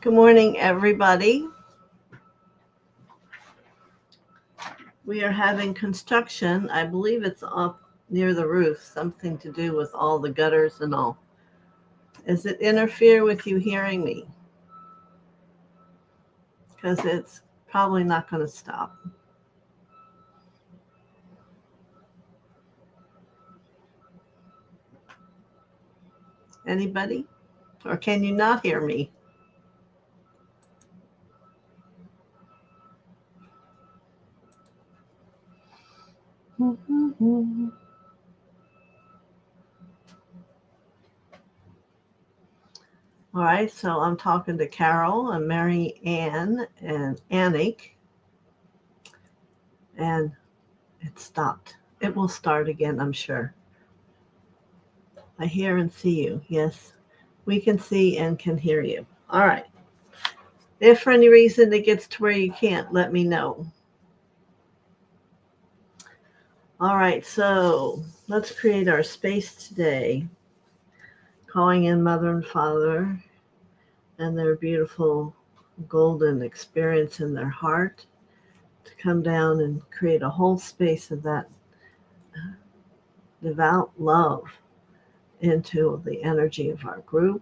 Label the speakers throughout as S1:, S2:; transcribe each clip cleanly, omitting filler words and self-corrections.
S1: Good morning, everybody. We are having construction. I believe it's up near the roof, something to do with all the gutters and all. Does it interfere with you hearing me? Because it's probably not going to stop. Anybody? Or can you not hear me? All right, so I'm talking to Carol and Mary Ann and Anik, and it stopped. It will start again, I'm sure. I hear and see you. Yes, we can see and can hear you. All right. If for any reason it gets to where you can't, let me know. All right, so let's create our space today, calling in Mother and Father and their beautiful golden experience in their heart to come down and create a whole space of that devout love into the energy of our group.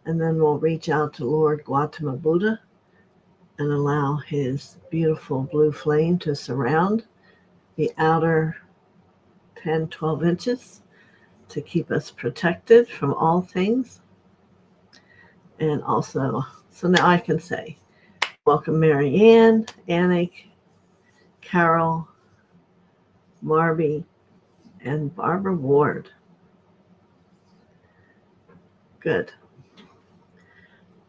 S1: And then we'll reach out to Lord Gautama Buddha and allow his beautiful blue flame to surround the outer 10, 12 inches to keep us protected from all things. And also, so now I can say, welcome Mary Ann, Anik, Carol, Marby, and Barbara Ward. Good.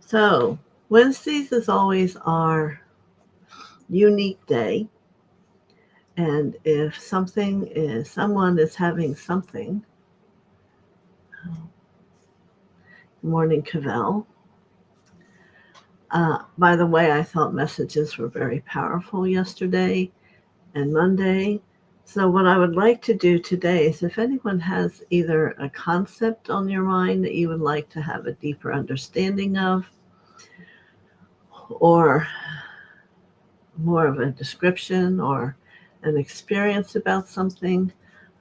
S1: So Wednesdays is always our unique day. And if someone is having something, good morning, Cavell. By the way, I thought messages were very powerful yesterday and Monday. So what I would like to do today is if anyone has either a concept on your mind that you would like to have a deeper understanding of, or more of a description or an experience about something,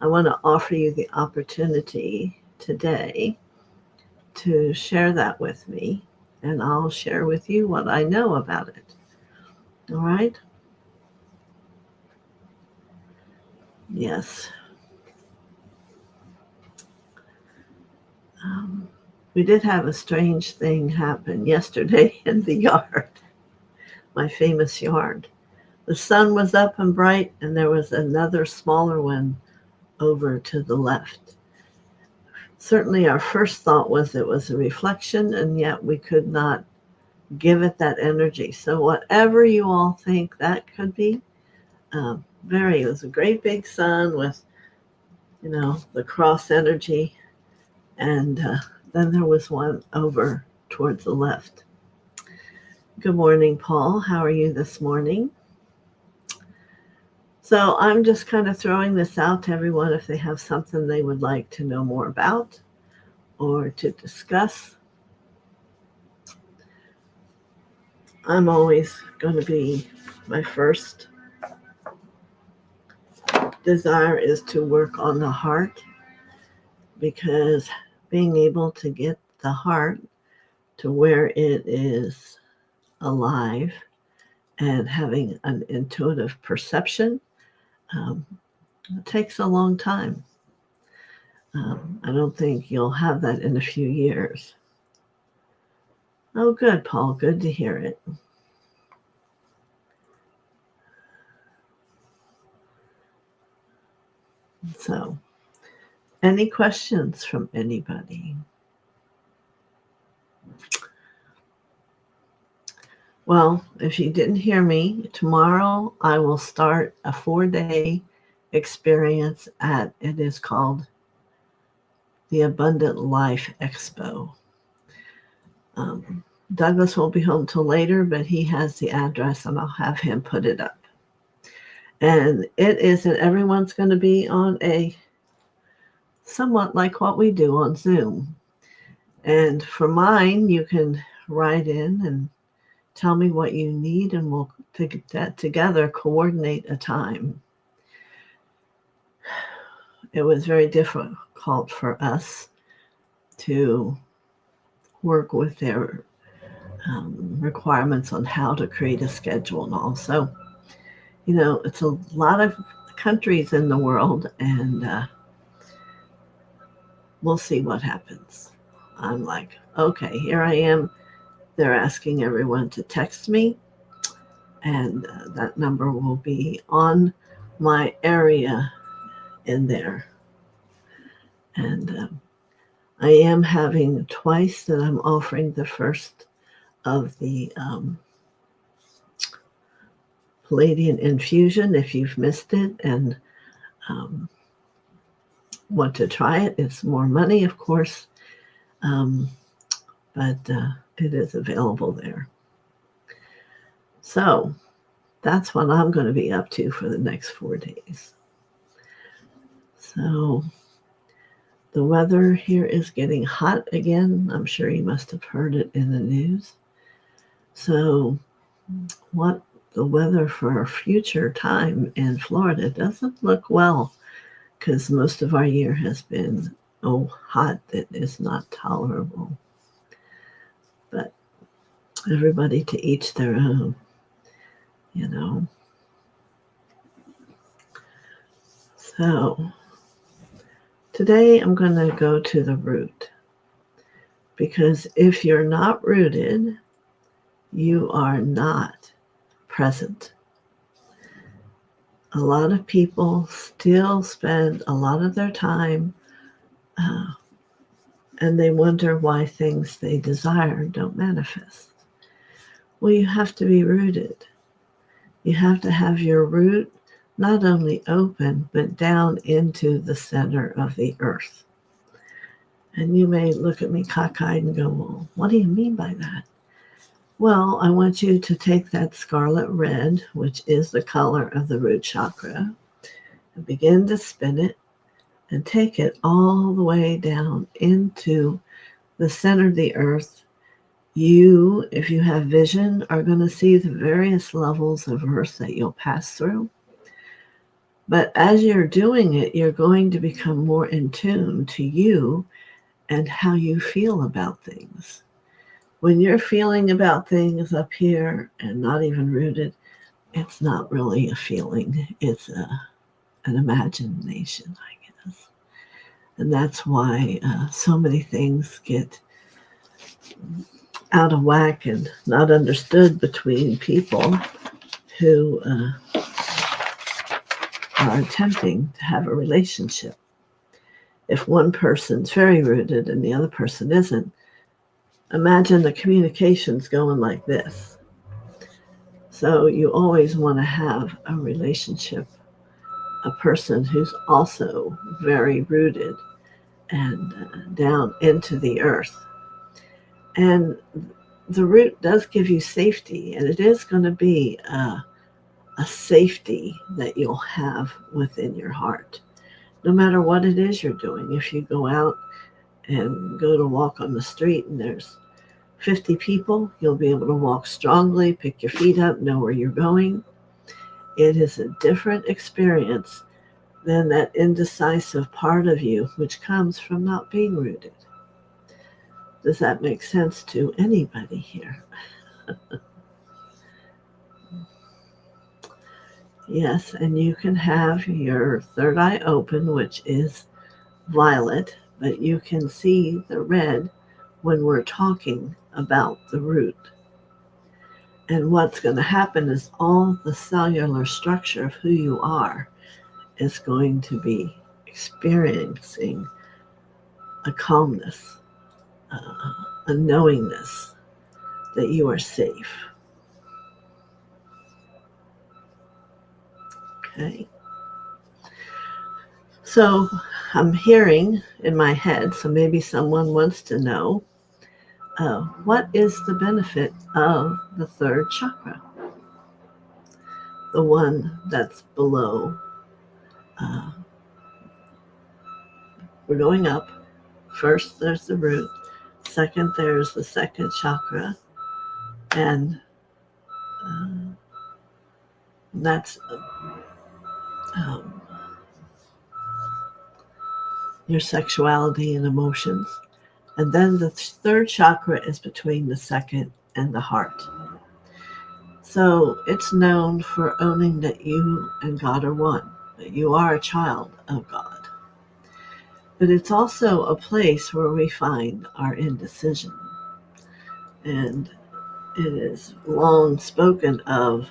S1: I want to offer you the opportunity today to share that with me, and I'll share with you what I know about it. All right? Yes. We did have a strange thing happen yesterday in the yard, my famous yard. The sun was up and bright, and there was another smaller one over to the left. Certainly our first thought was it was a reflection, and yet we could not give it that energy. So whatever you all think that could be, it was a great big sun with, the cross energy, and then there was one over towards the left. Good morning, Paul. How are you this morning? So I'm just kind of throwing this out to everyone if they have something they would like to know more about or to discuss. I'm always going to be, my first desire is to work on the heart, because being able to get the heart to where it is alive and having an intuitive perception, it takes a long time. I don't think you'll have that in a few years. Oh, good, Paul. Good to hear it. So, any questions from anybody? Well, if you didn't hear me, tomorrow I will start a 4-day experience it is called the Abundant Life Expo. Douglas won't be home till later, but he has the address and I'll have him put it up. And it is that everyone's going to be on a somewhat like what we do on Zoom. And for mine, you can write in and tell me what you need, and we'll take that together, coordinate a time. It was very difficult for us to work with their requirements on how to create a schedule. And also, it's a lot of countries in the world, and we'll see what happens. I'm like, okay, here I am. They're asking everyone to text me, and that number will be on my area in there. And I am having twice that I'm offering the first of the Palladian infusion. If you've missed it and want to try it, it's more money, of course, but it is available there. So that's what I'm going to be up to for the next 4 days. So the weather here is getting hot again. I'm sure you must have heard it in the news. So what the weather for a future time in Florida doesn't look well, because most of our year has been hot that is not tolerable. But everybody to each their own, So today I'm going to go to the root, because if you're not rooted, you are not present. A lot of people still spend a lot of their time and they wonder why things they desire don't manifest. Well, you have to be rooted. You have to have your root not only open, but down into the center of the earth. And you may look at me cockeyed and go, well, what do you mean by that? Well, I want you to take that scarlet red, which is the color of the root chakra, and begin to spin it and take it all the way down into the center of the earth. You, if you have vision, are going to see the various levels of earth that you'll pass through. But as you're doing it, you're going to become more in tune to you and how you feel about things. When you're feeling about things up here and not even rooted, it's not really a feeling. It's an imagination, I guess. And that's why so many things get out of whack and not understood between people who are attempting to have a relationship. If one person's very rooted and the other person isn't, imagine the communication's going like this. So you always want to have a relationship, a person who's also very rooted and down into the earth. And the root does give you safety, and it is going to be a safety that you'll have within your heart. No matter what it is you're doing, if you go out and go to walk on the street and there's 50 people, you'll be able to walk strongly, pick your feet up, know where you're going. It is a different experience than that indecisive part of you, which comes from not being rooted. Does that make sense to anybody here? Yes, and you can have your third eye open, which is violet, but you can see the red when we're talking about the root. And what's going to happen is all the cellular structure of who you are is going to be experiencing a calmness, a knowingness that you are safe. Okay. So I'm hearing in my head, so maybe someone wants to know, what is the benefit of the third chakra? The one that's below. We're going up. First, there's the root. second, there's the second chakra, and that's um, your sexuality and emotions. And then the third chakra is between the second and the heart. So it's known for owning that you and God are one, that you are a child of God. But it's also a place where we find our indecision. And it is long spoken of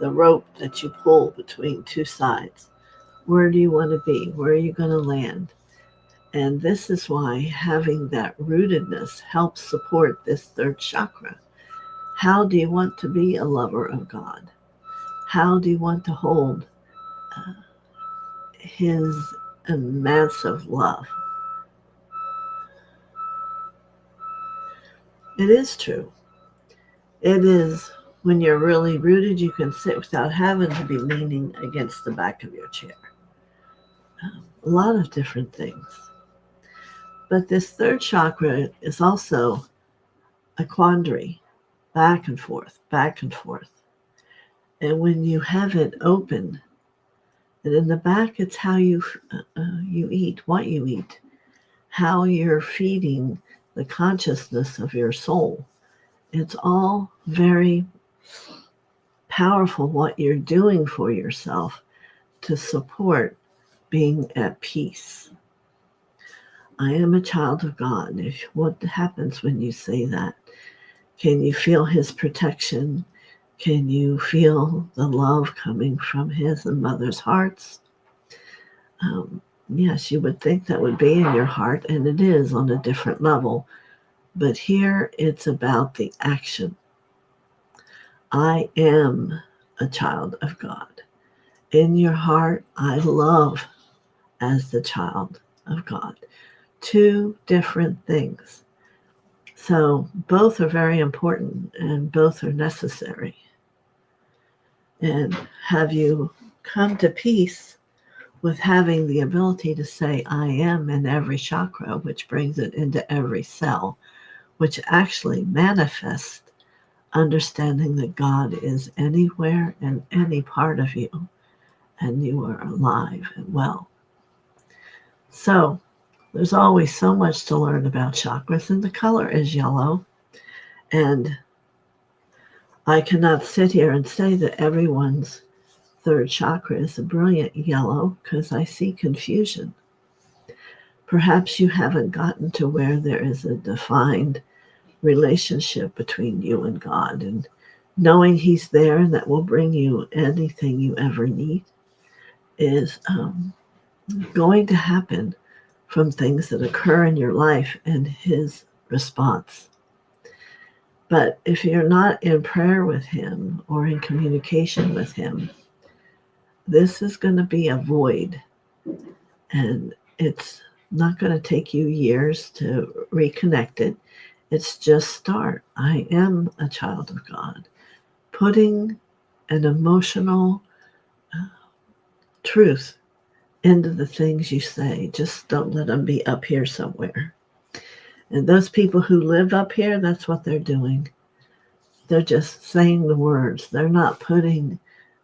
S1: the rope that you pull between two sides. Where do you want to be? Where are you going to land? And this is why having that rootedness helps support this third chakra. How do you want to be a lover of God? How do you want to hold His massive love? It is true. It is when you're really rooted, you can sit without having to be leaning against the back of your chair. A lot of different things. But this third chakra is also a quandary, back and forth, back and forth. And when you have it open, and in the back, it's how you eat, what you eat, how you're feeding the consciousness of your soul. It's all very powerful what you're doing for yourself to support being at peace. I am a child of God. What happens when you say that? Can you feel His protection? Can you feel the love coming from His and Mother's hearts? Yes, you would think that would be in your heart, and it is on a different level. But here it's about the action. I am a child of God. In your heart, I love as the child of God. Two different things. So both are very important and both are necessary. And have you come to peace with having the ability to say, I am in every chakra, which brings it into every cell, which actually manifests understanding that God is anywhere and any part of you, and you are alive and well. So there's always so much to learn about chakras, and the color is yellow. And I cannot sit here and say that everyone's third chakra is a brilliant yellow because I see confusion. Perhaps you haven't gotten to where there is a defined relationship between you and God, and knowing He's there and that will bring you anything you ever need is going to happen from things that occur in your life and His response. But if you're not in prayer with Him or in communication with Him, this is going to be a void, and it's not going to take you years to reconnect it. It's just start. I am a child of God. Putting an emotional truth into the things you say. Just don't let them be up here somewhere. And those people who live up here, that's what they're doing. They're just saying the words. They're not putting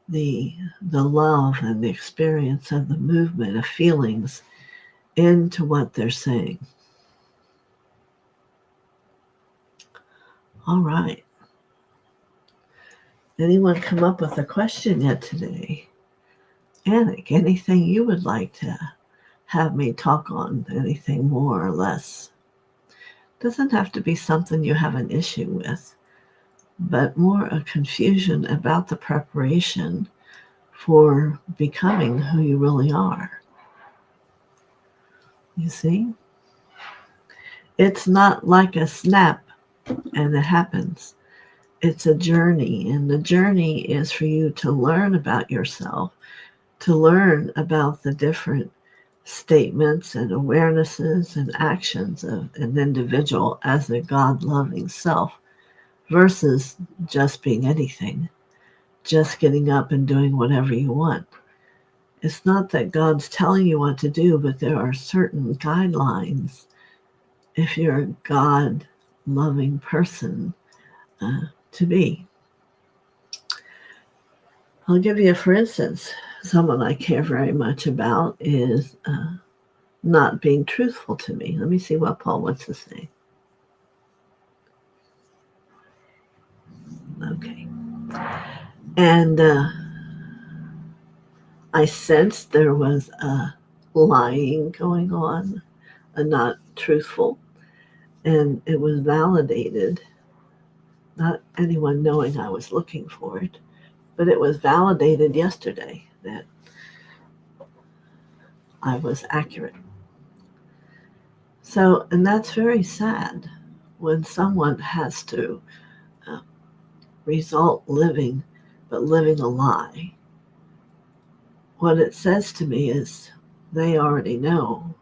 S1: the love and the experience of the movement of feelings into what they're saying. All right. Anyone come up with a question yet today? Anik, anything you would like to have me talk on? Anything more or less? Doesn't have to be something you have an issue with, but more a confusion about the preparation for becoming who you really are. You see? It's not like a snap and it happens. It's a journey, and the journey is for you to learn about yourself, to learn about the different statements and awarenesses and actions of an individual as a God-loving self versus just being anything, just getting up and doing whatever you want. It's not that God's telling you what to do, but there are certain guidelines if you're a God-loving person to be. I'll give you, for instance, someone I care very much about is not being truthful to me. Let me see what Paul wants to say. Okay. And I sensed there was a lying going on, a not truthful, and it was validated, not anyone knowing I was looking for it, but it was validated yesterday that I was accurate. So, and that's very sad when someone has to result living, but living a lie. What it says to me is they already know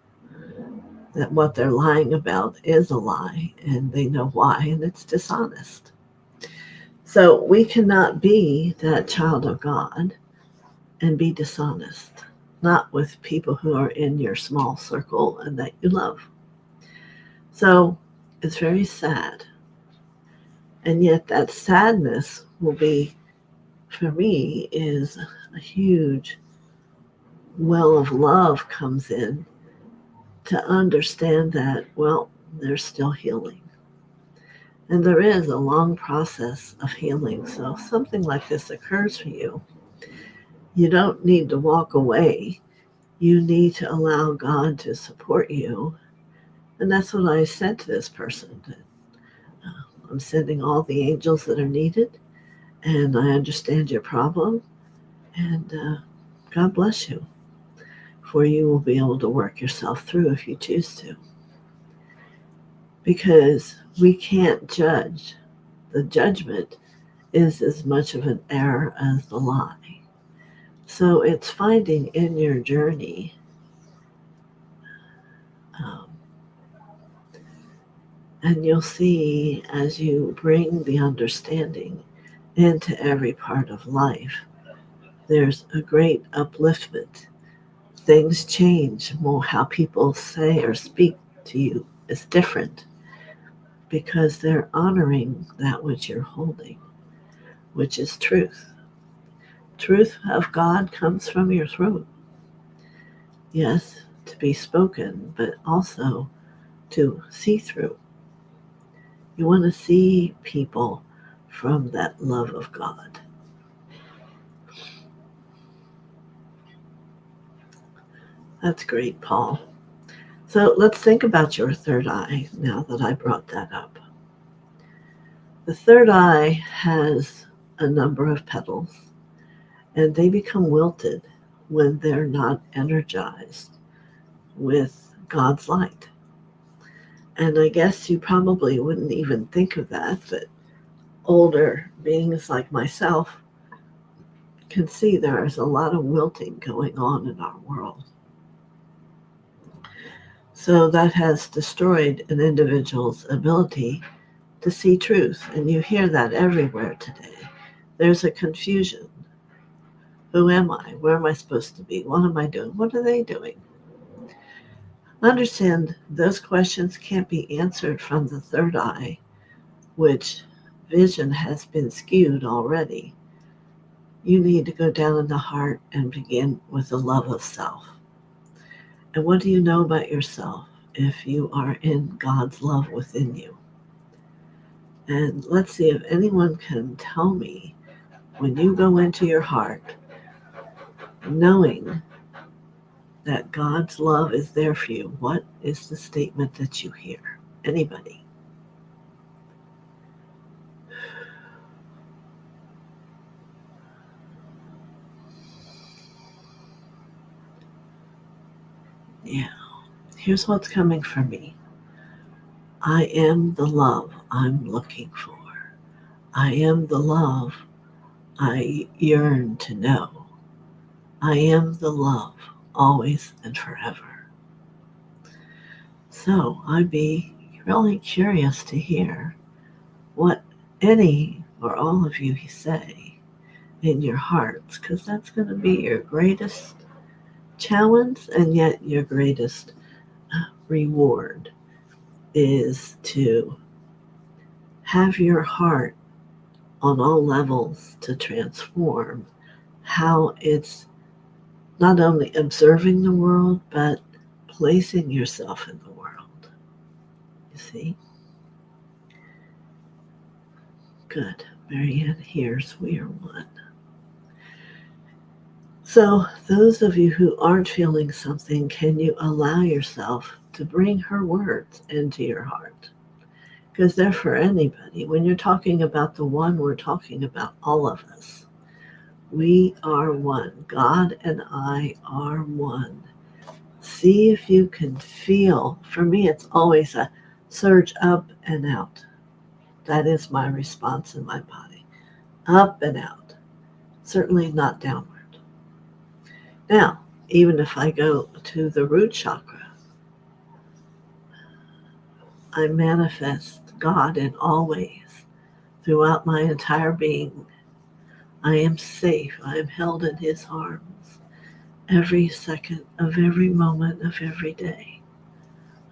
S1: that what they're lying about is a lie, and they know why, and it's dishonest. So we cannot be that child of God and be dishonest, not with people who are in your small circle and that you love. So it's very sad. And yet that sadness will be, for me, is a huge well of love comes in to understand that, well, there's still healing. And there is a long process of healing. So if something like this occurs for you, you don't need to walk away. You need to allow God to support you. And that's what I said to this person. I'm sending all the angels that are needed, and I understand your problem, and God bless you, for you will be able to work yourself through if you choose to. Because we can't judge. The judgment is as much of an error as the lie. So it's finding in your journey and you'll see as you bring the understanding into every part of life, there's a great upliftment. Things change. More how people say or speak to you is different because they're honoring that which you're holding, which is truth. Truth of God comes from your throat. Yes, to be spoken, but also to see through. You want to see people from that love of God. That's great, Paul. So let's think about your third eye now that I brought that up. The third eye has a number of petals, and they become wilted when they're not energized with God's light. And I guess you probably wouldn't even think of that, but older beings like myself can see there is a lot of wilting going on in our world. So that has destroyed an individual's ability to see truth. And you hear that everywhere today. There's a confusion. Who am I? Where am I supposed to be? What am I doing? What are they doing? Understand those questions can't be answered from the third eye, which vision has been skewed already. You need to go down in the heart and begin with the love of self. And what do you know about yourself if you are in God's love within you? And let's see if anyone can tell me when you go into your heart, knowing that God's love is there for you, what is the statement that you hear? Anybody? Yeah. Here's what's coming for me. I am the love I'm looking for. I am the love I yearn to know. I am the love always and forever. So I'd be really curious to hear what any or all of you say in your hearts, because that's going to be your greatest challenge and yet your greatest reward. is to have your heart on all levels to transform how it's not only observing the world, but placing yourself in the world. You see? Good. Marianne hears we are one. So, those of you who aren't feeling something, can you allow yourself to bring her words into your heart? Because they're for anybody. When you're talking about the one, we're talking about all of us. We are one. God and I are one. See if you can feel. For me, it's always a surge up and out. That is my response in my body. Up and out. Certainly not downward. Now, even if I go to the root chakra, I manifest God in all ways throughout my entire being. I am safe. I am held in His arms every second of every moment of every day.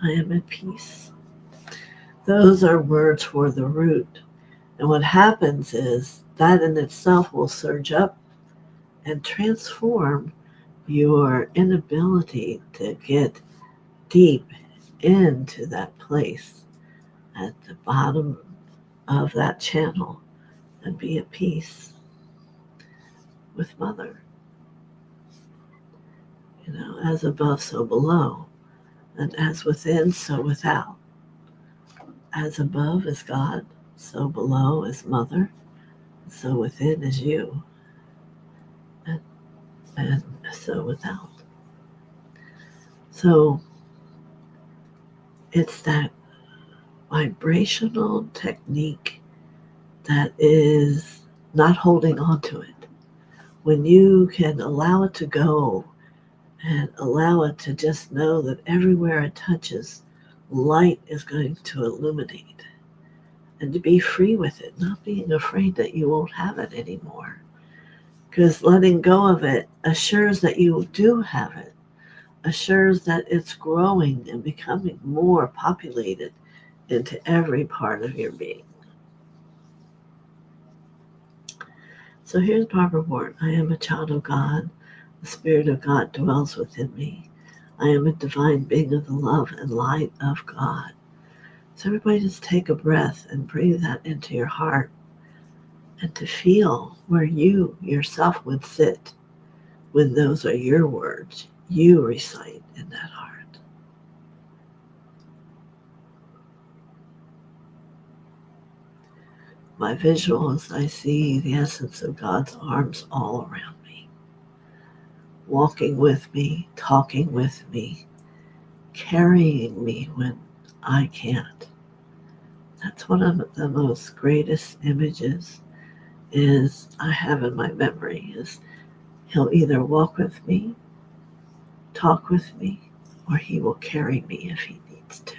S1: I am at peace. Those are words for the root. And what happens is that in itself will surge up and transform your inability to get deep into that place at the bottom of that channel and be at peace with Mother. You know, as above, so below, and as within, so without. As above is God, so below is Mother, so within is you, and so without. So it's that vibrational technique that is not holding on to it. When you can allow it to go and allow it to just know that everywhere it touches, light is going to illuminate, and to be free with it, not being afraid that you won't have it anymore. Because letting go of it assures that you do have it, assures that it's growing and becoming more populated into every part of your being. So here's Barbara Ward. I am a child of God. The Spirit of God dwells within me. I am a divine being of the love and light of God. So everybody just take a breath and breathe that into your heart, and to feel where you yourself would sit when those are your words you recite in that heart. My visual is I see the essence of God's arms all around me, walking with me, talking with me, carrying me when I can't. That's one of the most greatest images is I have in my memory is He'll either walk with me, talk with me, or He will carry me if He needs to.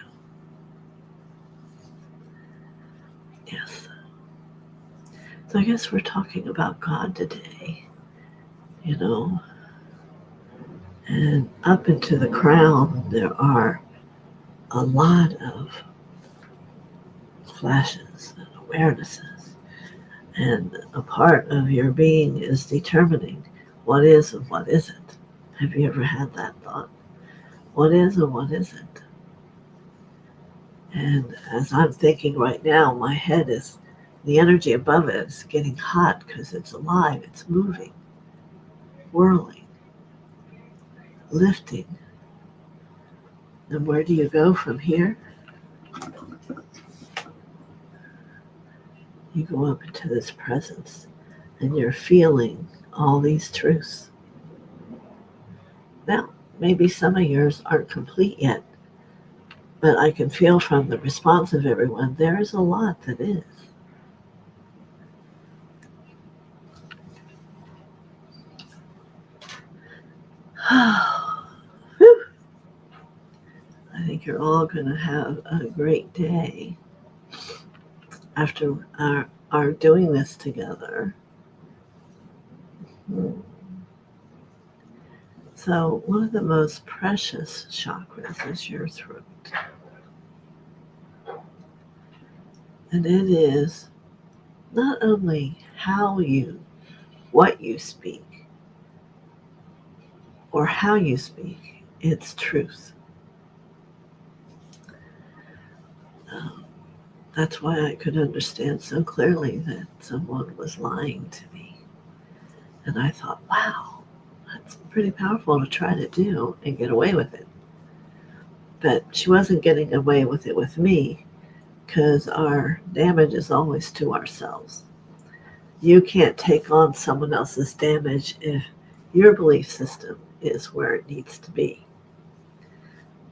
S1: Yes. So I guess we're talking about God today, you know, and up into the crown there are a lot of flashes and awarenesses, and a part of your being is determining what is and what isn't. Have you ever had that thought? What is and what isn't? And as I'm thinking right now, my head is, the energy above it is getting hot because it's alive, it's moving, whirling, lifting. And where do you go from here? You go up into this presence and you're feeling all these truths. Now, maybe some of yours aren't complete yet, but I can feel from the response of everyone, there is a lot that is. Whew. I think you're all going to have a great day after our doing this together. So one of the most precious chakras is your throat. And it is not only what you speak, or how you speak, it's truth. Um, that's why I could understand so clearly that someone was lying to me. And I thought, wow, that's pretty powerful to try to do and get away with it. But she wasn't getting away with it with me, because our damage is always to ourselves. You can't take on someone else's damage if your belief system is where it needs to be.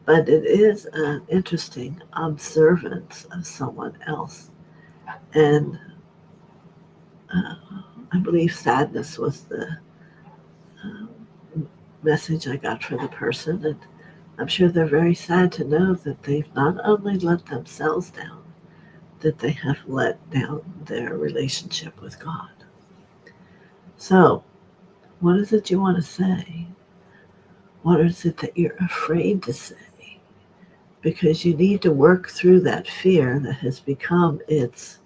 S1: But it is an interesting observance of someone else. And uh, I believe sadness was the um, message I got for the person. And I'm sure they're very sad to know that they've not only let themselves down, that they have let down their relationship with God. So, what is it you want to say? What is it that you're afraid to say? Because you need to work through that fear that has become its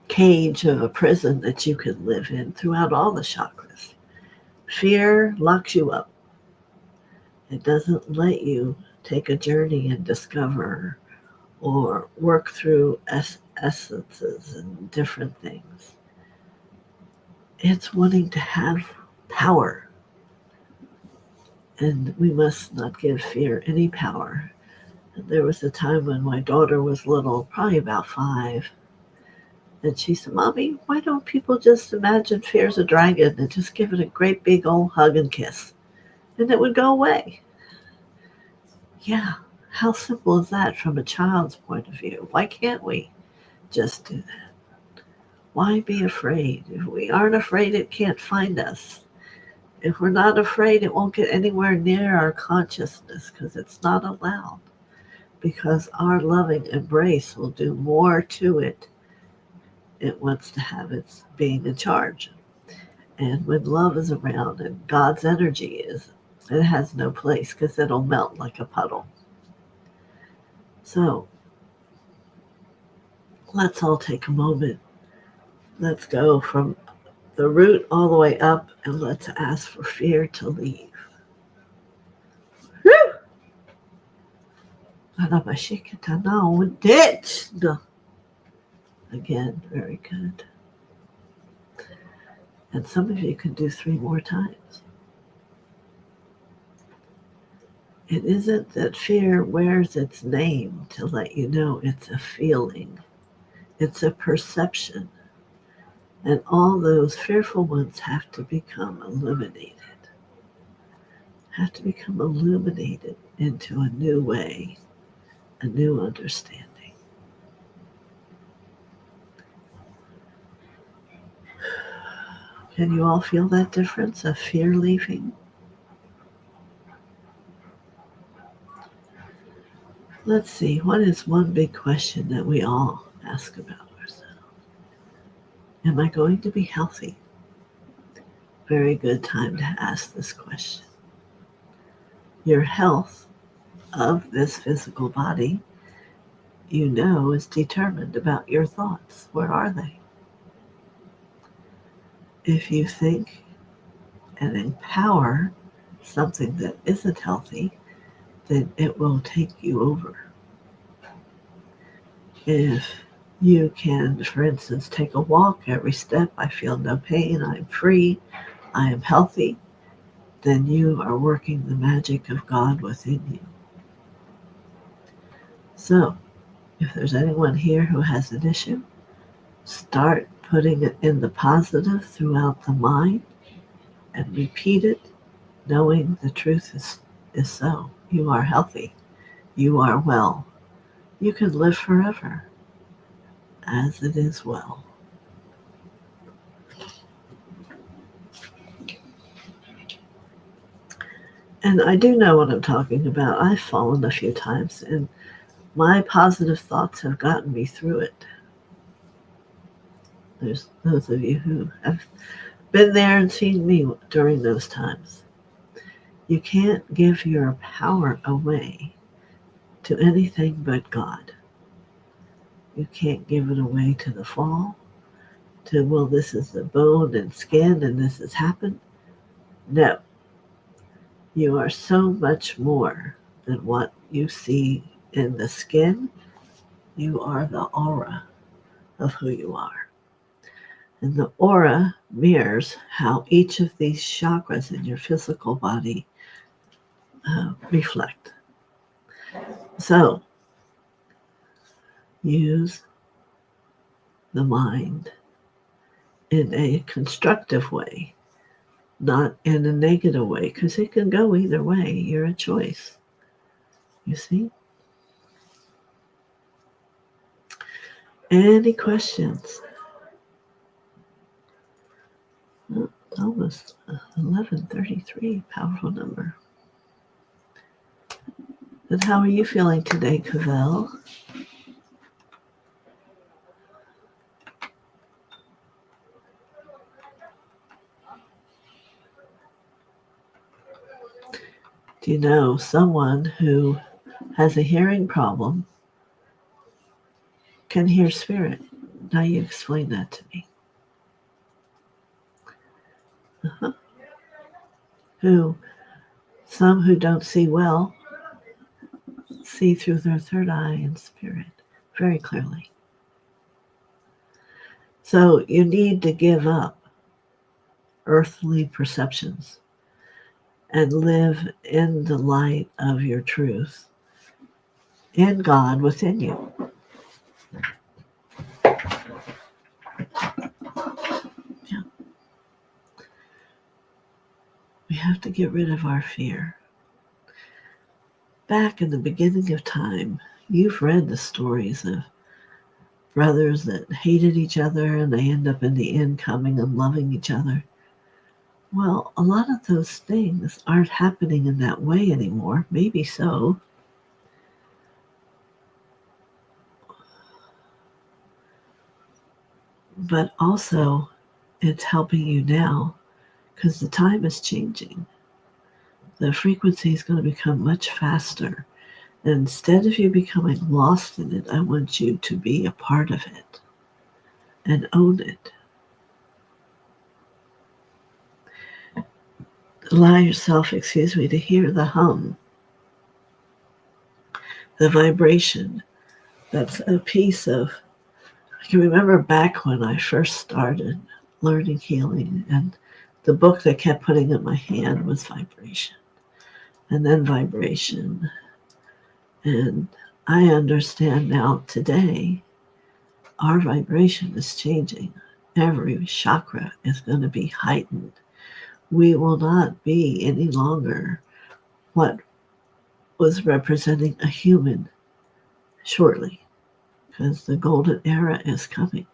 S1: cage of a prison that you can live in throughout all the chakras. Fear locks you up. It doesn't let you take a journey and discover or work through essences and different things. It's wanting to have power. And we must not give fear any power. And there was a time when my daughter was little, probably about 5, and she said, Mommy, why don't people just imagine fear's a dragon and just give it a great big old hug and kiss? And it would go away. Yeah, how simple is that from a child's point of view? Why can't we just do that? Why be afraid? If we aren't afraid, it can't find us. If we're not afraid, it won't get anywhere near our consciousness because it's not allowed. Because our loving embrace will do more to it. It wants to have its being in charge. And when love is around and God's energy is, it has no place because it'll melt like a puddle. So let's all take a moment. Let's go from the root all the way up and let's ask for fear to leave. Whew! Again, very good. And some of you can do 3 more times. It isn't that fear wears its name to let you know it's a feeling. It's a perception. And all those fearful ones have to become illuminated. Have to become illuminated into a new way, a new understanding. Can you all feel that difference of fear leaving? Let's see, what is one big question that we all ask about ourselves? Am I going to be healthy? Very good time to ask this question. Your health of this physical body, you know, is determined about your thoughts. Where are they? If you think and empower something that isn't healthy, then it will take you over. If you can, for instance, take a walk every step, I feel no pain, I'm free, I am healthy, then you are working the magic of God within you. So, if there's anyone here who has an issue, start putting it in the positive throughout the mind and repeat it, knowing the truth is so. You are healthy. You are well. You can live forever as it is well. And I do know what I'm talking about. I've fallen a few times, and my positive thoughts have gotten me through it. There's those of you who have been there and seen me during those times. You can't give your power away to anything but God. You can't give it away to the fall, to, well, this is the bone and skin and this has happened. No, you are so much more than what you see in the skin. You are the aura of who you are. And the aura mirrors how each of these chakras in your physical body reflect. So, use the mind in a constructive way, not in a negative way, because it can go either way. You're a choice. You see? Any questions? Oh, it's almost 11:33, powerful number. And how are you feeling today, Cavell? Do you know someone who has a hearing problem can hear spirit? Now you explain that to me. Uh-huh. Some who don't see well see through their third eye and spirit very clearly. So you need to give up earthly perceptions and live in the light of your truth, in God within you. Yeah. We have to get rid of our fear. Back in the beginning of time, you've read the stories of brothers that hated each other and they end up in the end coming and loving each other. Well, a lot of those things aren't happening in that way anymore. Maybe so. But also, it's helping you now because the time is changing. The frequency is going to become much faster. And instead of you becoming lost in it, I want you to be a part of it and own it. Allow yourself, to hear the hum, the vibration. That's a piece of, I can remember back when I first started learning healing, and the book that kept putting in my hand was vibration, and then vibration. And I understand now today, our vibration is changing. Every chakra is going to be heightened. We will not be any longer what was representing a human shortly, because the golden era is coming.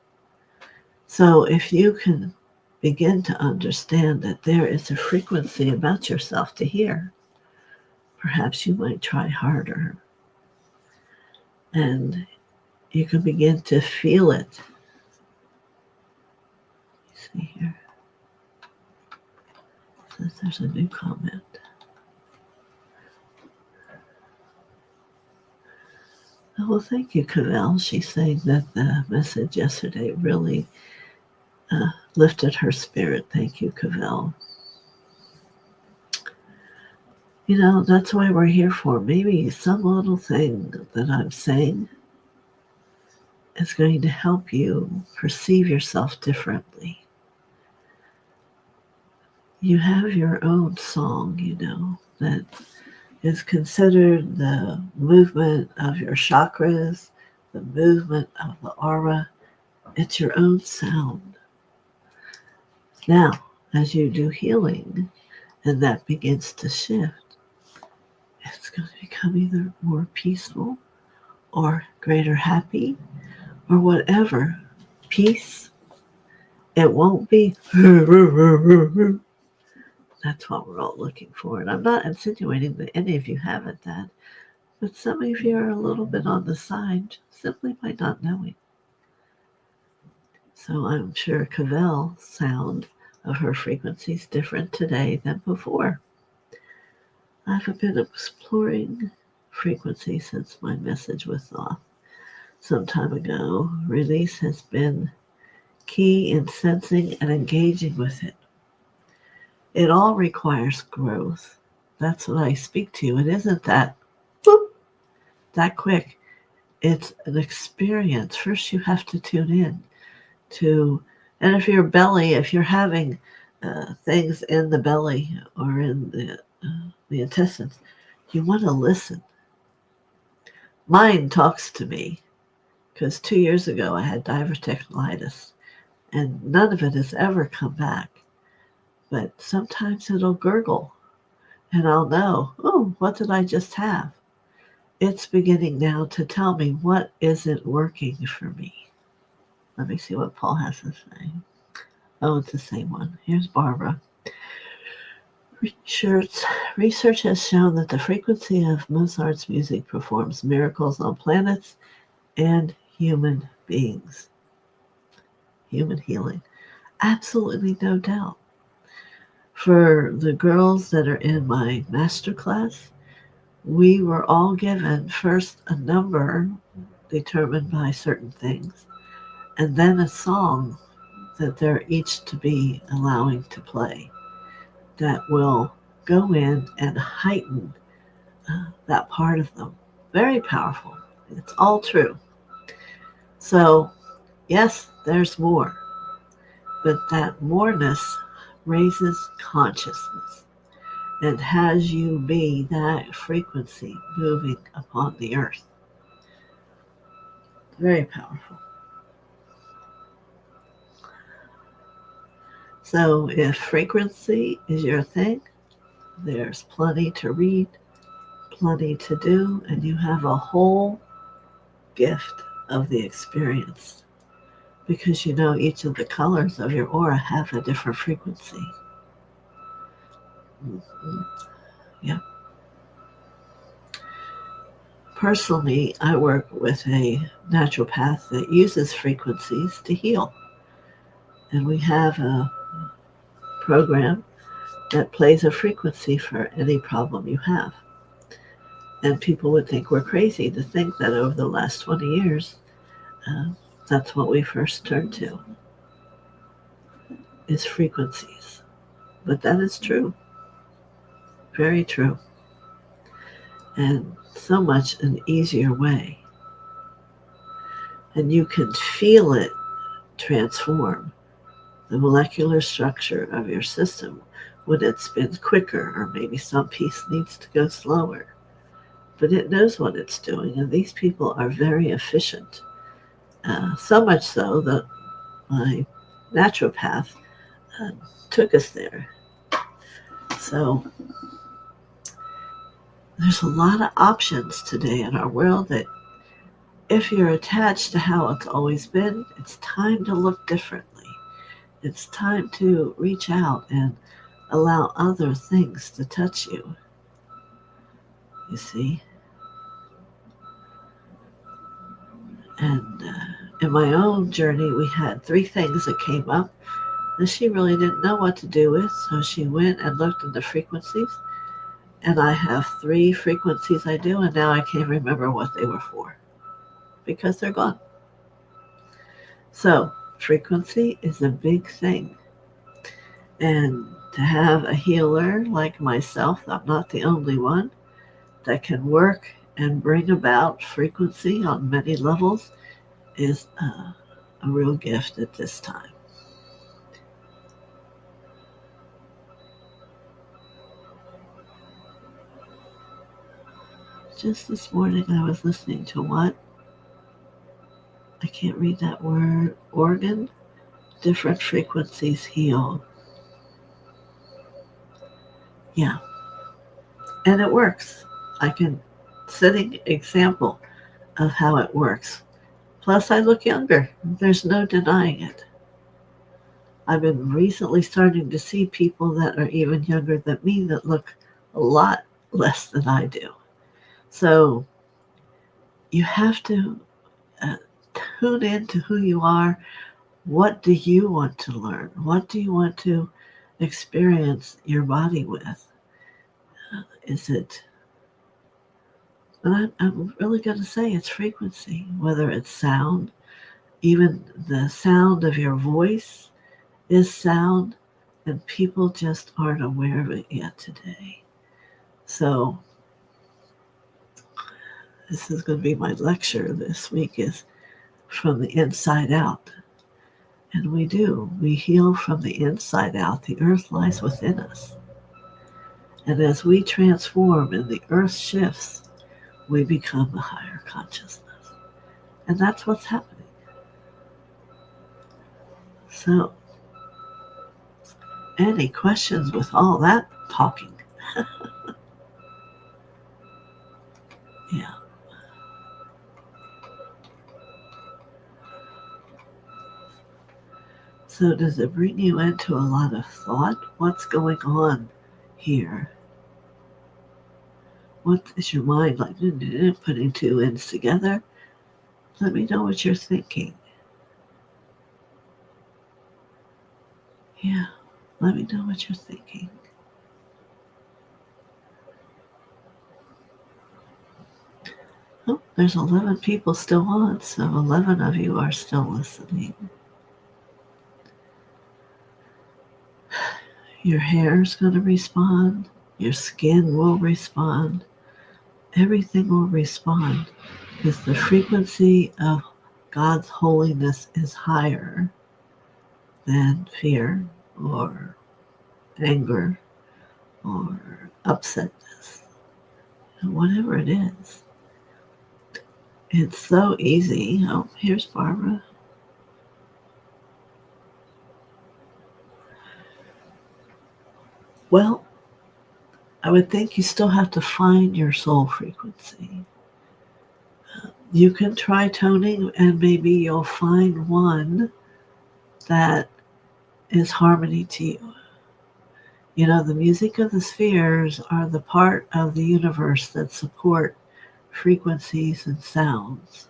S1: So if you can begin to understand that there is a frequency about yourself to hear, perhaps you might try harder. And you can begin to feel it. See here. There's a new comment. Well, thank you, Cavell. She's saying that the message yesterday really lifted her spirit. Thank you, Cavell. You know, that's why we're here for. Maybe some little thing that I'm saying is going to help you perceive yourself differently. You have your own song, you know, that is considered the movement of your chakras, the movement of the aura. It's your own sound. Now, as you do healing and that begins to shift, it's going to become either more peaceful or greater happy or whatever. Peace. It won't be. That's what we're all looking for. And I'm not insinuating that any of you haven't that, but some of you are a little bit on the side simply by not knowing. So I'm sure Cavell's sound of her frequency is different today than before. I've been exploring frequency since my message was off some time ago. Release has been key in sensing and engaging with it. It all requires growth. That's what I speak to. It isn't that whoop, that quick. It's an experience. First, you have to tune in to, and if you're having things in the belly or in the intestines, you want to listen. Mind talks to me because 2 years ago I had diverticulitis and none of it has ever come back. But sometimes it'll gurgle and I'll know, oh, what did I just have? It's beginning now to tell me what isn't working for me. Let me see what Paul has to say. Oh, it's the same one. Here's Barbara. Research has shown that the frequency of Mozart's music performs miracles on planets and human beings. Human healing. Absolutely no doubt. For the girls that are in my master class, we were all given first a number determined by certain things, and then a song that they're each to be allowing to play that will go in and heighten that part of them. Very powerful. It's all true. So, yes, there's more, but that moreness raises consciousness and has you be that frequency moving upon the earth. Very powerful. So if frequency is your thing, there's plenty to read, plenty to do, and you have a whole gift of the experience because you know each of the colors of your aura have a different frequency. Mm-hmm. Yeah. Personally, I work with a naturopath that uses frequencies to heal. And we have a program that plays a frequency for any problem you have. And people would think we're crazy to think that over the last 20 years, that's what we first turned to, is frequencies. But that is true. Very true. And so much an easier way. And you can feel it transform the molecular structure of your system when it spins quicker, or maybe some piece needs to go slower. But it knows what it's doing, and these people are very efficient. So much so that my naturopath took us there. So there's a lot of options today in our world that if you're attached to how it's always been, it's time to look differently. It's time to reach out and allow other things to touch you. You see? And in my own journey, we had 3 things that came up that she really didn't know what to do with. So she went and looked at the frequencies. And I have 3 frequencies I do, and now I can't remember what they were for because they're gone. So frequency is a big thing. And to have a healer like myself, I'm not the only one, that can work and bring about frequency on many levels is a real gift at this time. Just this morning I was listening to what? I can't read that word. Organ, different frequencies heal. Yeah. And it works. I can sitting example of how it works. Plus I look younger. There's no denying it. I've been recently starting to see people that are even younger than me that look a lot less than I do. So you have to tune into who you are. What do you want to learn? What do you want to experience your body with? Is it And I'm really going to say it's frequency, whether it's sound, even the sound of your voice is sound, and people just aren't aware of it yet today. So this is going to be my lecture this week, is from the inside out. And we heal from the inside out. The earth lies within us. And as we transform and the earth shifts, we become a higher consciousness. And that's what's happening. So, any questions with all that talking? Yeah. So does it bring you into a lot of thought? What's going on here? What is your mind like putting two ends together? Let me know what you're thinking. Yeah, let me know what you're thinking. Oh, there's 11 people still on, so 11 of you are still listening. Your hair's going to respond. Your skin will respond. Everything will respond because the frequency of God's holiness is higher than fear or anger or upsetness. And whatever it is, it's so easy. Oh, here's Barbara. Well, I would think you still have to find your soul frequency. You can try toning, and maybe you'll find one that is harmony to you. You know, the music of the spheres are the part of the universe that support frequencies and sounds.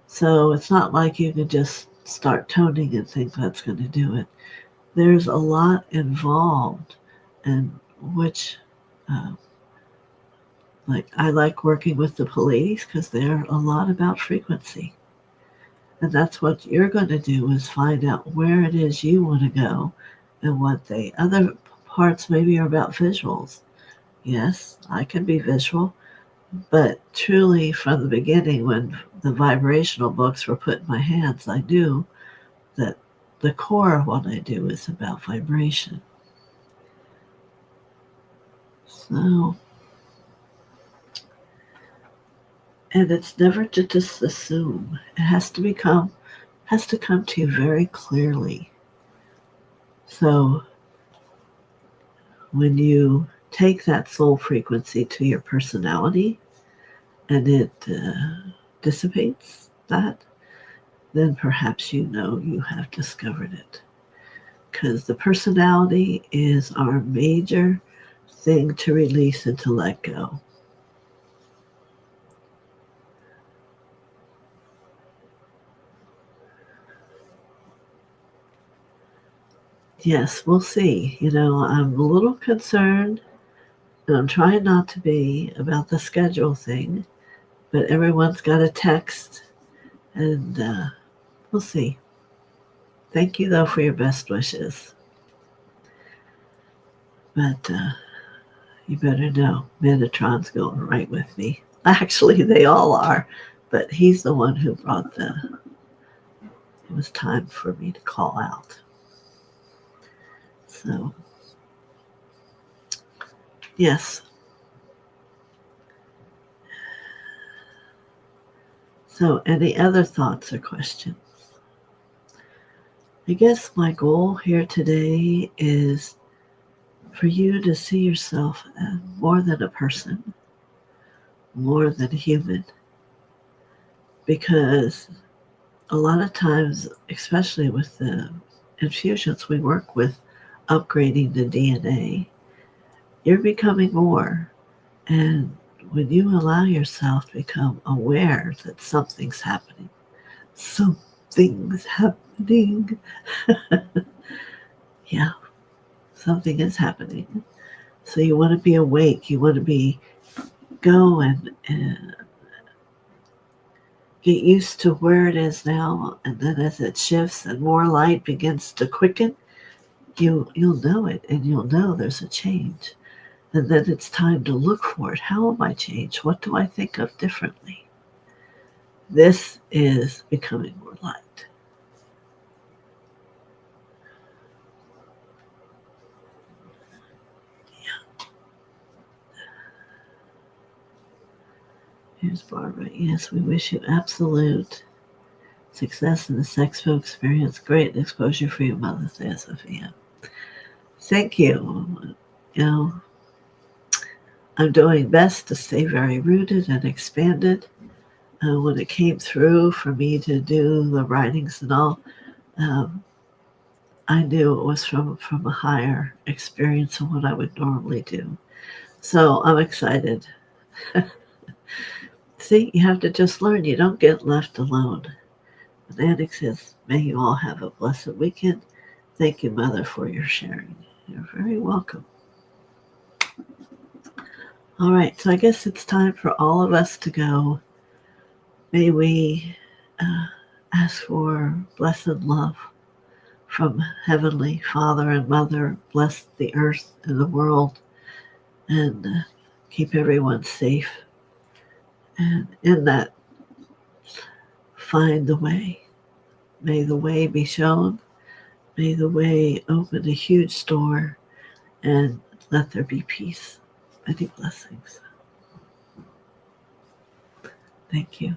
S1: So it's not like you can just start toning and think that's going to do it. There's a lot involved, and which, like, I like working with the police because they're a lot about frequency. And that's what you're going to do, is find out where it is you want to go and what the other parts maybe are about visuals. Yes, I can be visual, but truly from the beginning, when the vibrational books were put in my hands, I knew that the core of what I do is about vibration. So, and it's never to just assume. It has to come to you very clearly. So when you take that soul frequency to your personality and it dissipates that, then perhaps you know you have discovered it. Because the personality is our major thing to release and to let go. Yes, we'll see. You know, I'm a little concerned, and I'm trying not to be, about the schedule thing, but everyone's got a text, and we'll see. Thank you, though, for your best wishes. But you better know, Metatron's going right with me. Actually, they all are, but he's the one who brought it was time for me to call out. So, yes. So, any other thoughts or questions? I guess my goal here today is for you to see yourself as more than a person, more than a human. Because a lot of times, especially with the infusions we work with, upgrading the DNA, you're becoming more. And when you allow yourself to become aware that something's happening, yeah, something is happening. So you want to be awake. You want to go and get used to where it is now, and then as it shifts and more light begins to quicken, you'll know it, and you'll know there's a change. And then it's time to look for it. How am I changed? What do I think of differently? This is becoming more light. Here's Barbara. Yes, we wish you absolute success in the Sexpo experience. Great exposure for you, Mother TheoSophia. Thank you. You know, I'm doing best to stay very rooted and expanded. When it came through for me to do the writings and all, um, I knew it was from a higher experience of what I would normally do. So I'm excited. See, you have to just learn. You don't get left alone. Fanatic says, may you all have a blessed weekend. Thank you, Mother, for your sharing. You're very welcome. All right, so I guess it's time for all of us to go. May we ask for blessed love from Heavenly Father and Mother. Bless the earth and the world, and keep everyone safe. And in that, find the way. May the way be shown. May the way open a huge door, and let there be peace. Many blessings. Thank you.